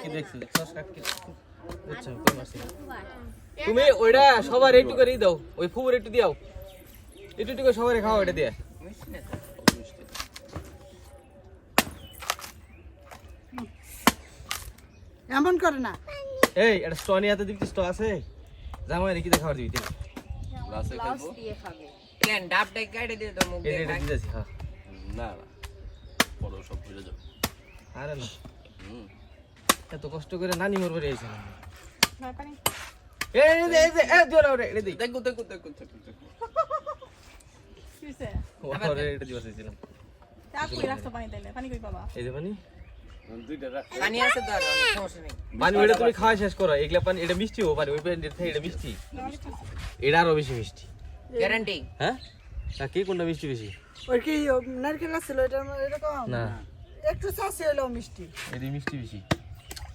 কি দেখছো বুঝছো কই মারছি তুমি ওইটা সবার একটু করে দাও ওই ফুবুর একটু দিও একটু একটু করে সবারে খাও এটা দিয়ে এমন করে না এই এটা স্টোনিয়াতে দিবি স্টো আছে জামাই রে কি দেখাবার দিবি তুই লাসে খাবো দিয়ে খাবে কেন ডাবটা কাটে দিয়ে তো মুখ দিয়ে এটা খাই দিতেছি হ্যাঁ না না বড় সব ভুলে যাও আরে না হুম এত কষ্ট করে নানি মরবে রে আইছেন না পানি এই দিও না রে দেই দেখো দেখো দেখো দেখো কিছে ওরে এটা দিবা চাইছিলাম চাপ কই রাখছো পানি তাইলে পানি কই পাবা এই যে পানি দুইটা রাখ পানি আছে তো আর অনেক সমস্যা নেই পানি ওইটা তুমি খাওয়া শেষ করো এগুলা পানি এটা মিষ্টি ও পানি ওই পানি এটা মিষ্টি এটা আরো বেশি মিষ্টি গ্যারান্টি হ্যাঁ তা কি কোনটা মিষ্টি বেশি ওই কি নারকেল আছিল এটার মধ্যে এরকম না একটু চাষি হলো মিষ্টি এটি মিষ্টি বেশি